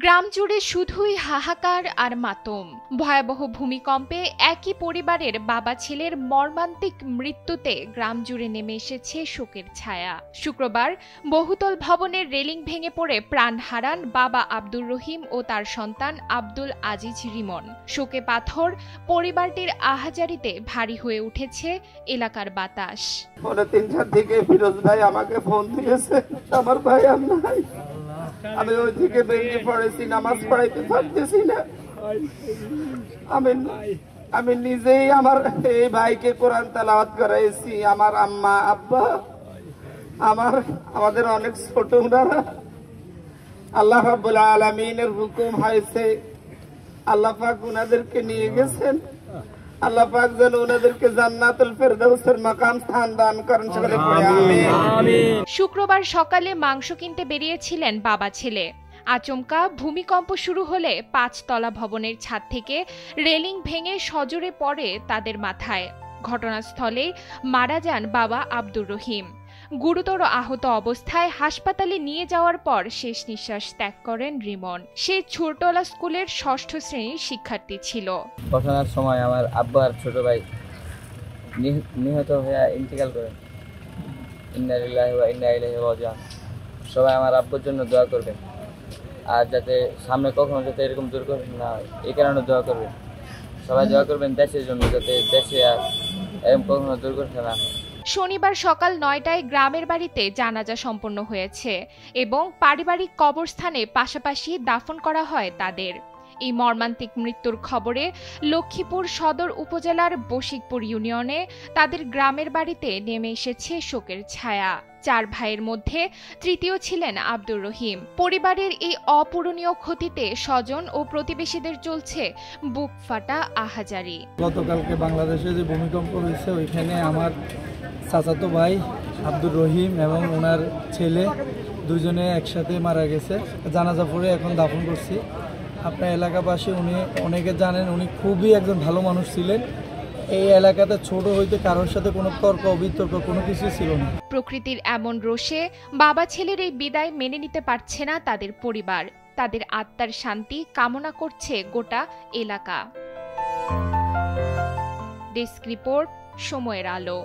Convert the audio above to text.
গ্রাম জুড়ে শুধুই হাহাকার আর মাতম। ভয়াবহ ভূমিকম্পে একই পরিবারের বাবা ছেলের মর্মান্তিক মৃত্যুতে গ্রাম জুড়ে নেমে এসেছে শোকের ছায়া। শুক্রবার বহুতল ভবনের রেলিং ভেঙে পড়ে প্রাণ হারান বাবা আব্দুর রহিম ও তার সন্তান আব্দুল আজিজ রিমন। শোকে পাথর পরিবারটির আহাজারিতে ভারী হয়ে উঠেছে এলাকার বাতাস। 3:30 থেকে ফিরোজ ভাই আমাকে ফোন দিয়েছে, আমার ভাই আর নাই। আমি ওই থেকে ভেঙে পড়েছি, নামাজ পড়াইতে পারতেছি না। আমি নিজেই আমার এই ভাইকে কোরআন তেলাওয়াত করাইছি। আমার আম্মা আব্বা আমাদের অনেক ছোট ওনারা। আল্লাহ রাব্বুল আলামিনের হুকুম হয়েছে, আল্লাহ পাক ওনাদেরকে নিয়ে গেছেন। আল্লাহ পাক যেন ওনাদেরকে জান্নাতুল ফেরদাউসের মাকাম স্থান দান করেন। সকলে পড়ে আমিন। শুক্রবার সকালে মাংস কিনতে বেরিয়েছিলেন বাবা ছেলে। আচমকা ভূমিকম্প শুরু হলে 5 তলা ভবনের ছাদ থেকে রেলিং ভেঙে সজোরে পড়ে তাদের মাথায়। ঘটনাস্থলে মারা যান বাবা আব্দুর রহিম। গুরুতর আহত অবস্থায় হাসপাতালে নিয়ে যাওয়ার পর শেষ নিঃশ্বাস ত্যাগ করেন রিমন। সে ছোটলা স্কুলের 6ষ্ঠ শ্রেণীর শিক্ষার্থী ছিল। ঘটনার সময় আমার আব্বা আর ছোট ভাই নিহত হয়ে ইন্তেকাল করেন। ইন্না লিল্লাহি ওয়া ইন্না ইলাইহি রাজিউন। সবাই আমার আব্বুর জন্য দোয়া করবেন, আর যাতে সামনে কখনো যাতে এরকম দুর্ঘটনা না হয় এই কারণে দোয়া করবেন। সবাই দোয়া করবেন দেশের জন্য, যাতে দেশে আর এরকম কখনো দুর্ঘটনা না হয়। শনিবার সকাল 9টায় গ্রামের বাড়িতে জানাজা সম্পন্ন হয়েছে এবং পারিবারিক কবরস্থানে পাশাপাশি দাফন করা হয় তাদের। এই মর্মান্তিক মৃত্যুর খবরে লক্ষ্মীপুর সদর উপজেলার বশিকপুর ইউনিয়নে তাদের গ্রামের বাড়িতে নেমে এসেছে শোকের ছায়া। 4 ভাইয়ের মধ্যে তৃতীয় ছিলেন আব্দুর রহিম। পরিবারের এই অপূরণীয় ক্ষতিতে স্বজন ও প্রতিবেশীদের চলছে বুক ফাটা আহাজারি। গতকালকে বাংলাদেশে যে ভূমিকম্প হয়েছে ওইখানে আমার চাচাতো ভাই আব্দুর রহিম এবং ওনার ছেলে দুজনে একসাথে মারা গেছে। জানাজা পড়ে এখন দাফন করছি। আপনার এলাকাবাসী উনি অনেকে জানেন, উনি খুবই একজন ভালো মানুষ ছিলেন। এই এলাকাতে ছোট হইতে কারোর সাথে কোনো তর্ক বিতর্ক কোনো কিছু ছিল না। প্রকৃতির এমন রোষে বাবা ছেলের এই বিদায় মেনে নিতে পারছে না তাদের পরিবার। তাদের আত্মার শান্তি কামনা করছে গোটা এলাকা। ডেস্ক রিপোর্ট, সময়ের আলো।